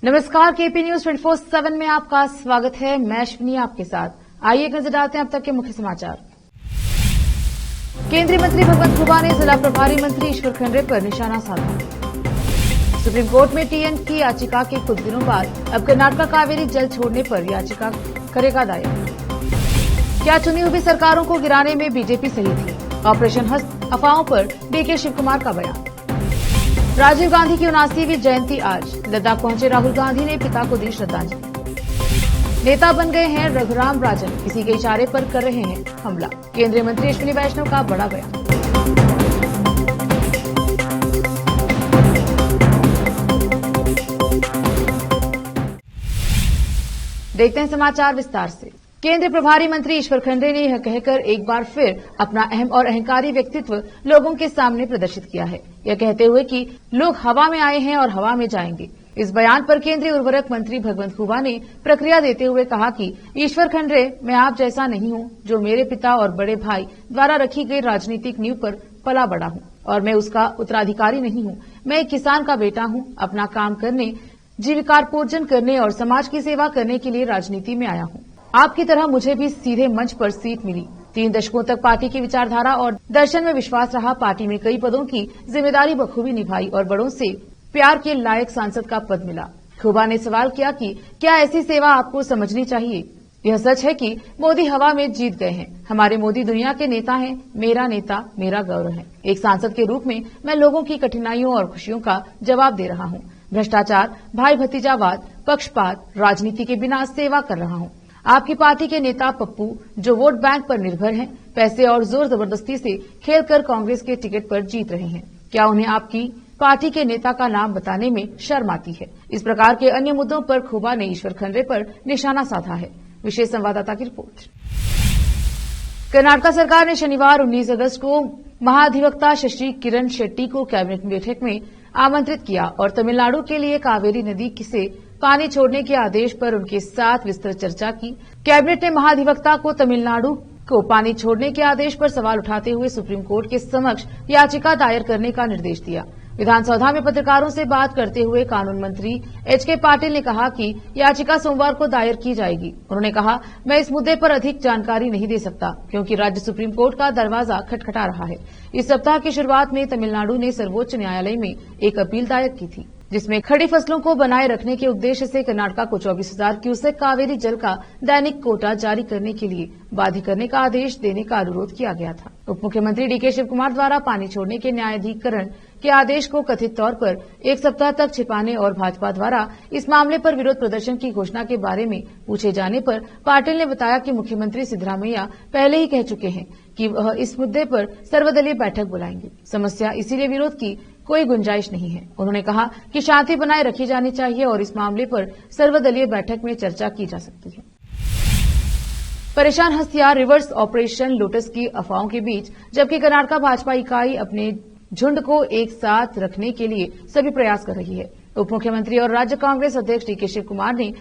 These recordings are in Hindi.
नमस्कार, केपी न्यूज 24/7 में आपका स्वागत है। मैं अश्विनी आपके साथ। आइए एक नजर डालते हैं अब तक के मुख्य समाचार। केंद्रीय मंत्री भगवंत खुबा ने जिला प्रभारी मंत्री ईश्वर खंडरे पर निशाना साधा। सुप्रीम कोर्ट में टीएन की याचिका के कुछ दिनों बाद अब कर्नाटक कावेरी जल छोड़ने पर याचिका करेगा दायर। क्या चुनी हुई सरकारों को गिराने में बीजेपी सही थी? ऑपरेशन हस्त अफवाहों पर डीके शिव कुमार का बयान। राजीव गांधी की 79वीं जयंती आज। लद्दाख पहुंचे राहुल गांधी ने पिता को दी श्रद्धांजलि। नेता बन गए हैं रघुराम राजन, किसी के इशारे पर कर रहे हैं हमला। केंद्रीय मंत्री अश्विनी वैष्णव का बड़ा बयान। देखते हैं समाचार विस्तार से। केंद्रीय प्रभारी मंत्री ईश्वर खंडरे ने यह कहकर एक बार फिर अपना अहम और अहंकारी व्यक्तित्व लोगों के सामने प्रदर्शित किया है, यह कहते हुए कि लोग हवा में आए हैं और हवा में जाएंगे। इस बयान पर केंद्रीय उर्वरक मंत्री भगवंत खुबा ने प्रतिक्रिया देते हुए कहा कि ईश्वर खंडरे, मैं आप जैसा नहीं हूं जो मेरे पिता और बड़े भाई द्वारा रखी गई राजनीतिक नींव पर पला बड़ा हूं और मैं उसका उत्तराधिकारी नहीं हूं। मैं एक किसान का बेटा हूं। अपना काम करने, जीविकार्पोर्जन करने और समाज की सेवा करने के लिए राजनीति में आया हूं। आपकी तरह मुझे भी सीधे मंच पर सीट मिली। 3 दशकों तक पार्टी की विचारधारा और दर्शन में विश्वास रहा। पार्टी में कई पदों की जिम्मेदारी बखूबी निभाई और बड़ों से प्यार के लायक सांसद का पद मिला। खुबा ने सवाल किया कि क्या ऐसी सेवा आपको समझनी चाहिए? यह सच है कि मोदी हवा में जीत गए हैं। हमारे मोदी दुनिया के नेता हैं। मेरा नेता मेरा गौरव है। एक सांसद के रूप में मैं लोगों की कठिनाइयों और खुशियों का जवाब दे रहा हूं। भ्रष्टाचार, भाई भतीजावाद, पक्षपात, राजनीति के बिना सेवा कर रहा हूं। आपकी पार्टी के नेता पप्पू जो वोट बैंक पर निर्भर हैं, पैसे और जोर जबरदस्ती से खेलकर कांग्रेस के टिकट पर जीत रहे हैं। क्या उन्हें आपकी पार्टी के नेता का नाम बताने में शर्म आती है? इस प्रकार के अन्य मुद्दों पर खुबा ने ईश्वर खंडरे पर निशाना साधा है। विशेष संवाददाता की रिपोर्ट। कर्नाटक सरकार ने शनिवार 19 अगस्त को महाधिवक्ता शशि किरण शेट्टी को कैबिनेट बैठक में आमंत्रित किया और तमिलनाडु के लिए कावेरी नदी से पानी छोड़ने के आदेश पर उनके साथ विस्तृत चर्चा की। कैबिनेट ने महाधिवक्ता को तमिलनाडु को पानी छोड़ने के आदेश पर सवाल उठाते हुए सुप्रीम कोर्ट के समक्ष याचिका दायर करने का निर्देश दिया। विधानसभा में पत्रकारों से बात करते हुए कानून मंत्री एच.के. पाटिल ने कहा कि याचिका सोमवार को दायर की जाएगी। उन्होंने कहा, मैं इस मुद्दे पर अधिक जानकारी नहीं दे सकता क्योंकि राज्य सुप्रीम कोर्ट का दरवाजा खटखटा रहा है। इस सप्ताह की शुरुआत में तमिलनाडु ने सर्वोच्च न्यायालय में एक अपील दायर की थी जिसमें खड़ी फसलों को बनाए रखने के उद्देश्य से कर्नाटक को 24,000 क्यूसेक कावेरी जल का दैनिक कोटा जारी करने के लिए बाध्य करने का आदेश देने का अनुरोध किया गया था। उप मुख्यमंत्री डीके शिव कुमार द्वारा पानी छोड़ने के न्यायाधिकरण के आदेश को कथित तौर पर 1 सप्ताह तक छिपाने और भाजपा द्वारा इस मामले पर विरोध प्रदर्शन की घोषणा के बारे में पूछे जाने पर पाटिल ने बताया कि मुख्यमंत्री सिद्धरामैया पहले ही कह चुके हैं कि वह इस मुद्दे पर सर्वदलीय बैठक बुलाएंगे। समस्या इसीलिए विरोध की कोई गुंजाइश नहीं है। उन्होंने कहा कि शांति बनाए रखी जानी चाहिए और इस मामले पर सर्वदलीय बैठक में चर्चा की जा सकती है। परेशान हस्तियार रिवर्स ऑपरेशन लोटस की अफवाहों के बीच जबकि कर्नाटक भाजपा इकाई अपने झुंड को एक साथ रखने के लिए सभी प्रयास कर रही है। उप मुख्यमंत्री और राज्य कांग्रेस अध्यक्ष डीके शिव कुमार ने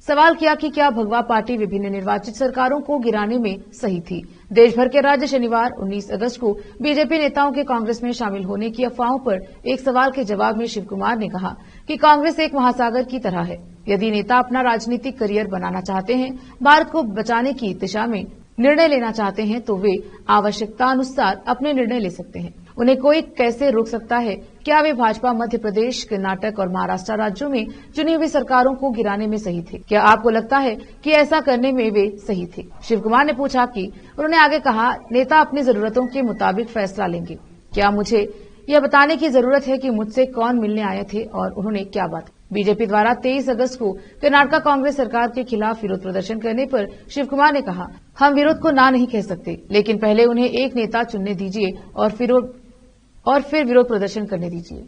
सवाल किया कि क्या भगवा पार्टी विभिन्न निर्वाचित सरकारों को गिराने में सही थी। देश भर के राज्य शनिवार 19 अगस्त को बीजेपी नेताओं के कांग्रेस में शामिल होने की अफवाहों पर एक सवाल के जवाब में शिव कुमार ने कहा कि कांग्रेस एक महासागर की तरह है। यदि नेता अपना राजनीतिक करियर बनाना चाहते हैं, भारत को बचाने की दिशा में निर्णय लेना चाहते हैं तो वे आवश्यकतानुसार अपने निर्णय ले सकते हैं। उन्हें कोई कैसे रोक सकता है? क्या वे भाजपा मध्य प्रदेश, कर्नाटक और महाराष्ट्र राज्यों में चुनी हुई सरकारों को गिराने में सही थे? क्या आपको लगता है कि ऐसा करने में वे सही थे? शिव कुमार ने पूछा कि उन्होंने आगे कहा, नेता अपनी जरूरतों के मुताबिक फैसला लेंगे। क्या मुझे यह बताने की जरूरत है कि मुझसे कौन मिलने आए थे और उन्होंने क्या बात? बीजेपी द्वारा 23 अगस्त को कर्नाटक कांग्रेस सरकार के खिलाफ विरोध प्रदर्शन करने पर शिव कुमार ने कहा, हम विरोध को ना नहीं कह सकते, लेकिन पहले उन्हें एक नेता चुनने दीजिए और फिर विरोध प्रदर्शन करने दीजिए।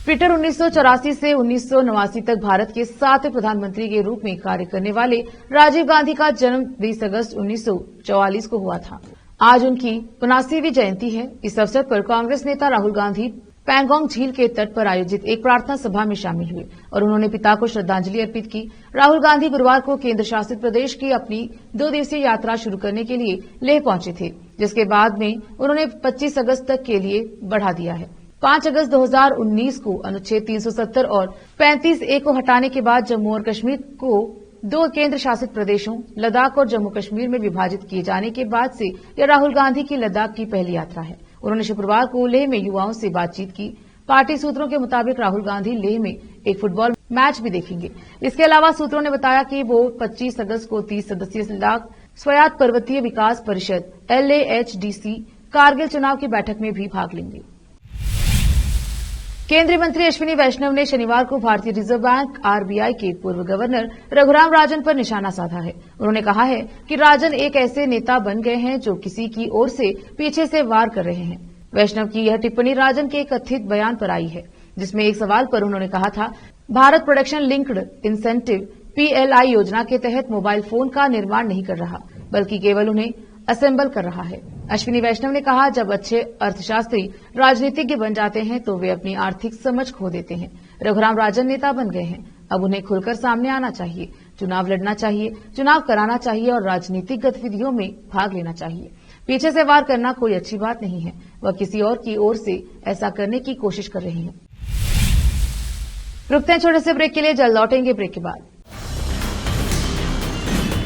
ट्विटर 1984 से 1989 तक भारत के 7वें प्रधानमंत्री के रूप में कार्य करने वाले राजीव गांधी का जन्म 20 अगस्त 1944 को हुआ था। आज उनकी 79वीं जयंती है। इस अवसर पर कांग्रेस नेता राहुल गांधी पैंगोंग झील के तट पर आयोजित एक प्रार्थना सभा में शामिल हुए और उन्होंने पिता को श्रद्धांजलि अर्पित की। राहुल गांधी गुरुवार को केंद्र शासित प्रदेश की अपनी 2 दिवसीय यात्रा शुरू करने के लिए लेह पहुंचे थे, जिसके बाद में उन्होंने 25 अगस्त तक के लिए बढ़ा दिया है। 5 अगस्त 2019 को अनुच्छेद 370 और 35A को हटाने के बाद जम्मू और कश्मीर को 2 केंद्र शासित प्रदेशों लद्दाख और जम्मू कश्मीर में विभाजित किए जाने के बाद से यह राहुल गांधी की लद्दाख की पहली यात्रा है। उन्होंने शुक्रवार को लेह में युवाओं से बातचीत की। पार्टी सूत्रों के मुताबिक राहुल गांधी लेह में एक फुटबॉल मैच भी देखेंगे। इसके अलावा सूत्रों ने बताया कि वो 25 अगस्त को 30 सदस्यीय लद्दाख स्वायत्त पर्वतीय विकास परिषद LAHDC कारगिल चुनाव की बैठक में भी भाग लेंगे। केंद्रीय मंत्री अश्विनी वैष्णव ने शनिवार को भारतीय रिजर्व बैंक RBI के पूर्व गवर्नर रघुराम राजन पर निशाना साधा है। उन्होंने कहा है कि राजन एक ऐसे नेता बन गए हैं जो किसी की ओर से पीछे से वार कर रहे हैं। वैष्णव की यह टिप्पणी राजन के एक कथित बयान पर आई है, जिसमें एक सवाल पर उन्होंने कहा था, Bharat production linked incentive PLI योजना के तहत मोबाइल फोन का निर्माण नहीं कर रहा, बल्कि केवल उन्हें असेंबल कर रहा है। अश्विनी वैष्णव ने कहा, जब अच्छे अर्थशास्त्री राजनीतिज्ञ बन जाते हैं तो वे अपनी आर्थिक समझ खो देते हैं। रघुराम राजन नेता बन गए हैं, अब उन्हें खुलकर सामने आना चाहिए, चुनाव लड़ना चाहिए, चुनाव कराना चाहिए और राजनीतिक गतिविधियों में भाग लेना चाहिए। पीछे से वार करना कोई अच्छी बात नहीं है। वह किसी और की ओर से ऐसा करने की कोशिश कर रहे हैं। रुकते हैं छोटे से ब्रेक के लिए, जल्द लौटेंगे ब्रेक के बाद।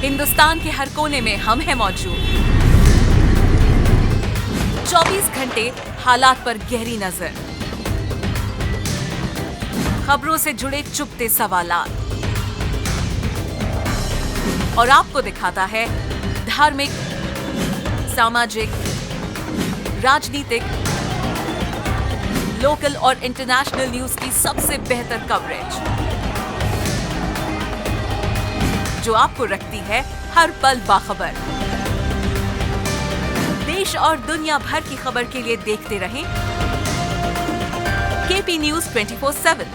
हिंदुस्तान के हर कोने में हम हैं मौजूद। 24 घंटे हालात पर गहरी नजर, खबरों से जुड़े चुपते सवालात और आपको दिखाता है धार्मिक, सामाजिक, राजनीतिक, लोकल और इंटरनेशनल न्यूज की सबसे बेहतर कवरेज, जो आपको रखती है हर पल बाखबर। देश और दुनिया भर की खबर के लिए देखते रहें KP News 24/7।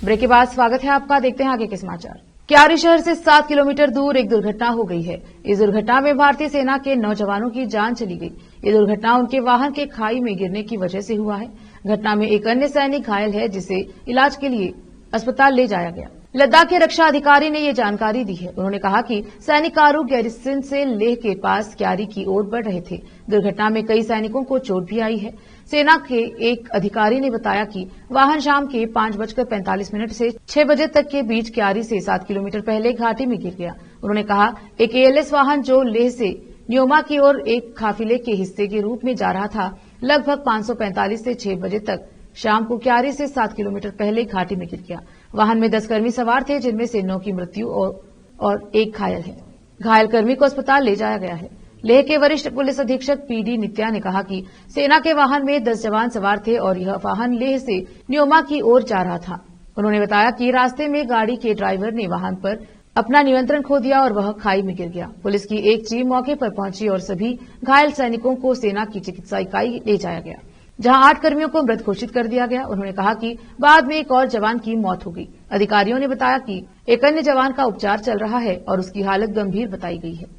ब्रेक के बाद स्वागत है आपका। देखते हैं आगे के समाचार। क्यारी शहर से 7 किलोमीटर दूर एक दुर्घटना हो गई है। इस दुर्घटना में भारतीय सेना के 9 जवानों की जान चली गई। ये दुर्घटना उनके वाहन के खाई में गिरने की वजह से हुआ है। घटना में एक अन्य सैनिक घायल है, जिसे इलाज के लिए अस्पताल ले जाया गया। लद्दाख के रक्षा अधिकारी ने ये जानकारी दी है। उन्होंने कहा कि सैनिक कारू गैरिसन से लेह के पास क्यारी की ओर बढ़ रहे थे। दुर्घटना में कई सैनिकों को चोट भी आई है। सेना के एक अधिकारी ने बताया कि वाहन शाम के 5:45 से 6 बजे तक के बीच क्यारी से 7 किलोमीटर पहले घाटी में गिर गया। उन्होंने कहा, एक ALS वाहन जो लेह से न्योमा की ओर एक काफिले के हिस्से के रूप में जा रहा था, लगभग 5:45 से 6 बजे तक शाम को क्यारी से 7 किलोमीटर पहले घाटी में गिर गया। वाहन में 10 कर्मी सवार थे, जिनमें से 9 की मृत्यु और एक घायल है। घायल कर्मी को अस्पताल ले जाया गया है। लेह के वरिष्ठ पुलिस अधीक्षक PD नित्या ने कहा कि सेना के वाहन में 10 जवान सवार थे और यह वाहन लेह से न्योमा की ओर जा रहा था। उन्होंने बताया कि रास्ते में गाड़ी के ड्राइवर ने वाहन पर अपना नियंत्रण खो दिया और वह खाई में गिर गया। पुलिस की एक टीम मौके पर पहुंची और सभी घायल सैनिकों को सेना की चिकित्सा इकाई ले जाया गया, जहां 8 कर्मियों को मृत घोषित कर दिया गया। उन्होंने कहा कि बाद में एक और जवान की मौत हो गई। अधिकारियों ने बताया कि एक अन्य जवान का उपचार चल रहा है और उसकी हालत गंभीर बताई गई है।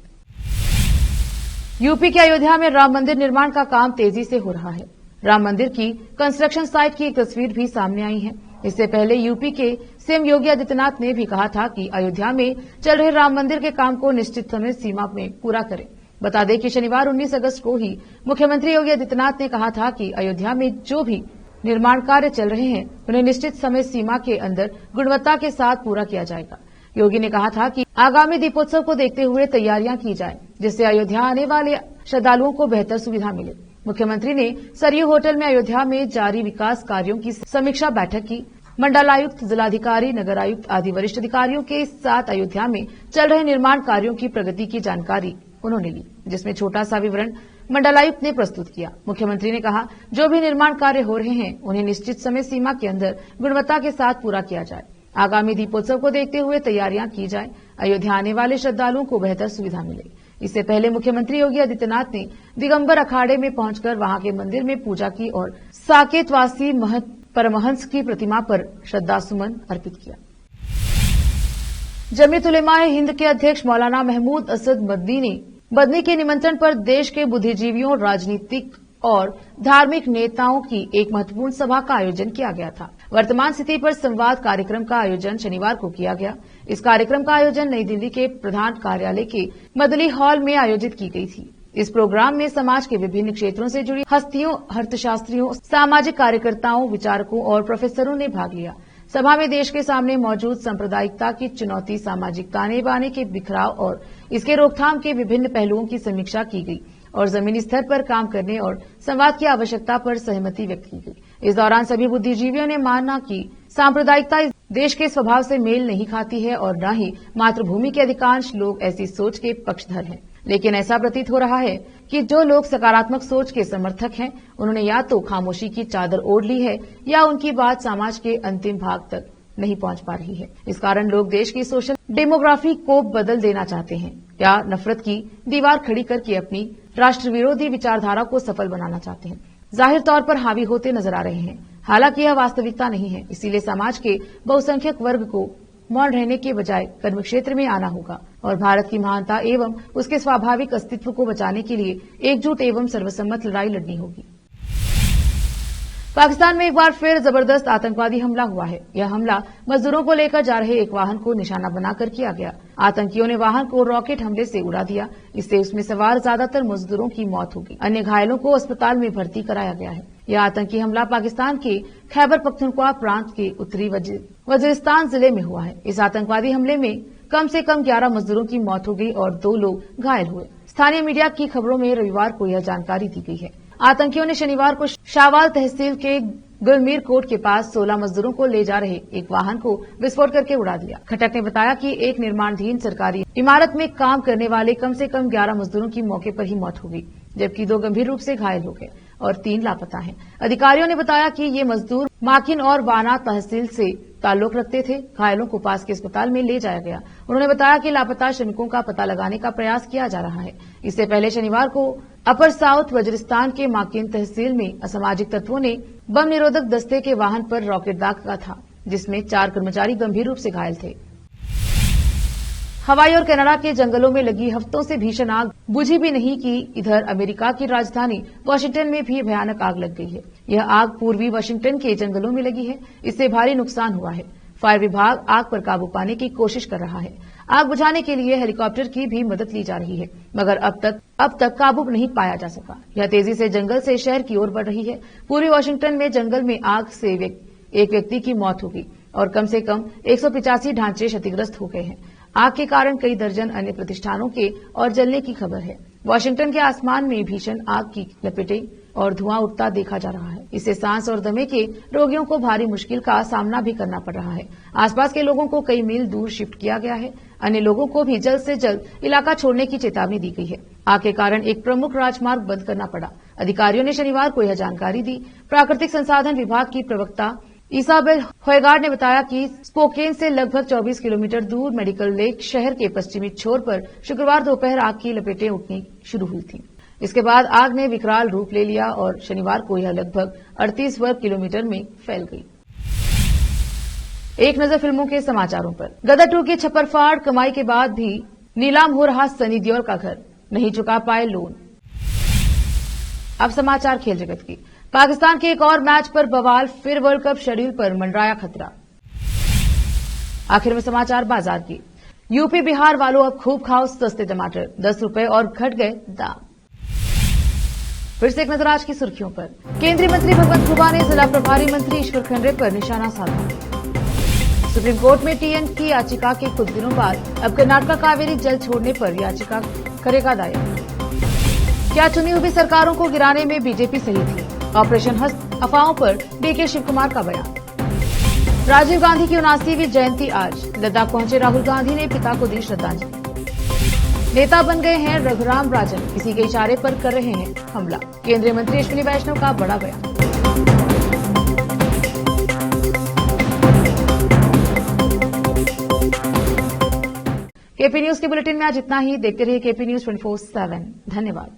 यूपी के अयोध्या में राम मंदिर निर्माण का काम तेजी से हो रहा है। राम मंदिर की कंस्ट्रक्शन साइट की एक तस्वीर भी सामने आई है। इससे पहले यूपी के सीएम योगी आदित्यनाथ ने भी कहा था कि अयोध्या में चल रहे राम मंदिर के काम को निश्चित समय सीमा में पूरा करें। बता दें कि शनिवार 19 अगस्त को ही मुख्यमंत्री योगी आदित्यनाथ ने कहा था कि अयोध्या में जो भी निर्माण कार्य चल रहे हैं, उन्हें निश्चित समय सीमा के अंदर गुणवत्ता के साथ पूरा किया जाएगा। योगी ने कहा था कि आगामी दीपोत्सव को देखते हुए तैयारियां की जाए, जिससे अयोध्या आने वाले श्रद्धालुओं को बेहतर सुविधा मिले। मुख्यमंत्री ने सरयू होटल में अयोध्या में जारी विकास कार्यों की समीक्षा बैठक की। मंडलायुक्त, जिलाधिकारी, नगर आयुक्त आदि वरिष्ठ अधिकारियों के साथ अयोध्या में चल रहे निर्माण कार्यों की प्रगति की जानकारी उन्होंने ली, जिसमें छोटा सा विवरण मंडलायुक्त ने प्रस्तुत किया। मुख्यमंत्री ने कहा, जो भी निर्माण कार्य हो रहे हैं, उन्हें निश्चित समय सीमा के अंदर गुणवत्ता के साथ पूरा किया जाए। आगामी दीपोत्सव को देखते हुए तैयारियां की जाए, अयोध्या आने वाले श्रद्धालुओं को बेहतर सुविधा मिले। इससे पहले मुख्यमंत्री योगी आदित्यनाथ ने दिगंबर अखाड़े में पहुंचकर वहां के मंदिर में पूजा की और साकेतवासी परमहंस की प्रतिमा पर श्रद्धासुमन अर्पित किया। जमीयत उलेमाए हिंद के अध्यक्ष मौलाना महमूद असद मदनी के निमंत्रण पर देश के बुद्धिजीवियों, राजनीतिक और धार्मिक नेताओं की एक महत्वपूर्ण सभा का आयोजन किया गया था। वर्तमान स्थिति पर संवाद कार्यक्रम का आयोजन शनिवार को किया गया। इस कार्यक्रम का आयोजन नई दिल्ली के प्रधान कार्यालय के मदली हॉल में आयोजित की गई थी। इस प्रोग्राम में समाज के विभिन्न क्षेत्रों से जुड़ी हस्तियों, अर्थशास्त्रियों, सामाजिक कार्यकर्ताओं, विचारकों और प्रोफेसरों ने भाग लिया। सभा में देश के सामने मौजूद सांप्रदायिकता की चुनौती, सामाजिक ताने बाने के बिखराव और इसके रोकथाम के विभिन्न पहलुओं की समीक्षा की गई और जमीनी स्तर पर काम करने और संवाद की आवश्यकता पर सहमति व्यक्त की गई। इस दौरान सभी बुद्धिजीवियों ने माना कि सांप्रदायिकता इस देश के स्वभाव से मेल नहीं खाती है और न ही मातृभूमि के अधिकांश लोग ऐसी सोच के पक्षधर हैं। लेकिन ऐसा प्रतीत हो रहा है कि जो लोग सकारात्मक सोच के समर्थक हैं, उन्होंने या तो खामोशी की चादर ओढ़ ली है या उनकी बात समाज के अंतिम भाग तक नहीं पहुंच पा रही है। इस कारण लोग देश की सोशल डेमोग्राफी को बदल देना चाहते हैं या नफरत की दीवार खड़ी करके अपनी राष्ट्र विरोधी विचारधारा को सफल बनाना चाहते हैं। जाहिर तौर पर हावी होते नजर आ रहे हैं। हालांकि यह वास्तविकता नहीं है। इसीलिए समाज के बहुसंख्यक वर्ग को मौन रहने के बजाय कर्म क्षेत्र में आना होगा और भारत की महानता एवं उसके स्वाभाविक अस्तित्व को बचाने के लिए एकजुट एवं सर्वसम्मत लड़ाई लड़नी होगी। पाकिस्तान में एक बार फिर जबरदस्त आतंकवादी हमला हुआ है। यह हमला मजदूरों को लेकर जा रहे एक वाहन को निशाना बनाकर किया गया। आतंकियों ने वाहन को रॉकेट हमले से उड़ा दिया। इससे उसमें सवार ज्यादातर मजदूरों की मौत हो गई। अन्य घायलों को अस्पताल में भर्ती कराया गया है। यह आतंकी हमला पाकिस्तान के खैबर पख्तूनख्वा प्रांत के उत्तरी वजीरिस्तान जिले में हुआ है। इस आतंकवादी हमले में कम से कम 11 मजदूरों की मौत हो गई और 2 लोग घायल हुए। स्थानीय मीडिया की खबरों में रविवार को यह जानकारी दी गई है। आतंकियों ने शनिवार को शावाल तहसील के गुलमीर कोट के पास 16 मजदूरों को ले जा रहे एक वाहन को विस्फोट करके उड़ा दिया। खटक ने बताया कि एक निर्माणाधीन सरकारी इमारत में काम करने वाले कम से कम 11 मजदूरों की मौके पर ही मौत हो गई, जबकि 2 गंभीर रूप से घायल हो गए और 3 लापता हैं। अधिकारियों ने बताया कि ये मजदूर माकिन और वाना तहसील से ताल्लुक रखते थे। घायलों को पास के अस्पताल में ले जाया गया। उन्होंने बताया कि लापता श्रमिकों का पता लगाने का प्रयास किया जा रहा है। इससे पहले शनिवार को अपर साउथ वजीरिस्तान के माकिन तहसील में असामाजिक तत्वों ने बम निरोधक दस्ते के वाहन पर रॉकेट दागा था, जिसमें 4 कर्मचारी गंभीर रूप से घायल थे। हवाई और कनाडा के जंगलों में लगी हफ्तों से भीषण आग बुझी भी नहीं कि इधर अमेरिका की राजधानी वाशिंगटन में भी भयानक आग लग गई है। यह आग पूर्वी वाशिंगटन के जंगलों में लगी है। इससे भारी नुकसान हुआ है। फायर विभाग आग पर काबू पाने की कोशिश कर रहा है। आग बुझाने के लिए हेलीकॉप्टर की भी मदद ली जा रही है, मगर अब तक काबू नहीं पाया जा सका। यह तेजी से जंगल से शहर की ओर बढ़ रही है। पूर्वी वाशिंगटन में जंगल में आग से एक व्यक्ति की मौत हो गई और कम से कम 185 ढांचे क्षतिग्रस्त हो गए हैं। आग के कारण कई दर्जन अन्य प्रतिष्ठानों के और जलने की खबर है। वाशिंगटन के आसमान में भीषण आग की लपेटें और धुआं उठता देखा जा रहा है। इससे सांस और दमे के रोगियों को भारी मुश्किल का सामना भी करना पड़ रहा है। आसपास के लोगों को कई मील दूर शिफ्ट किया गया है। अन्य लोगों को भी जल्द से जल्द इलाका छोड़ने की चेतावनी दी गई है। आग के कारण एक प्रमुख राजमार्ग बंद करना पड़ा। अधिकारियों ने शनिवार को यह जानकारी दी। प्राकृतिक संसाधन विभाग की प्रवक्ता इसाबेल होयगार्ड ने बताया कि स्पोकेन से लगभग 24 किलोमीटर दूर मेडिकल लेक शहर के पश्चिमी छोर पर शुक्रवार दोपहर आग की लपेटें उठनी शुरू हुई थी। इसके बाद आग ने विकराल रूप ले लिया और शनिवार को यह लगभग 38 वर्ग किलोमीटर में फैल गई। एक नजर फिल्मों के समाचारों पर। गदर 2 की छप्परफाड़ कमाई के बाद भी नीलाम हो रहा सनी देओल का घर, नहीं चुका पाए लोन। अब समाचार खेल जगत की। पाकिस्तान के एक और मैच पर बवाल, फिर वर्ल्ड कप शेड्यूल पर मंडराया खतरा। आखिर में समाचार बाजार की। यूपी बिहार वालों अब खूब खाओ सस्ते टमाटर, 10 रुपए और घट गए दाम। फिर से एक नजर आज की सुर्खियों पर। केंद्रीय मंत्री भगवंत खुबा ने जिला प्रभारी मंत्री ईश्वर खंडरे पर निशाना साधा। सुप्रीम कोर्ट में टीएन की याचिका के कुछ दिनों बाद अब कर्नाटक कावेरी जल छोड़ने पर याचिका करेगा दायर। क्या चुनी हुई सरकारों को गिराने में बीजेपी सही थी? ऑपरेशन हस्त अफवाहों पर डीके शिव कुमार का बयान। राजीव गांधी की 79वीं जयंती आज। लद्दाख पहुंचे राहुल गांधी ने पिता को दी श्रद्धांजलि। नेता बन गए हैं रघुराम राजन, किसी के इशारे पर कर रहे हैं हमला। केंद्रीय मंत्री अश्विनी वैष्णव का बड़ा बयान। केपी न्यूज के बुलेटिन में आज इतना ही। देखते रहिए केपी न्यूज 24/7। धन्यवाद।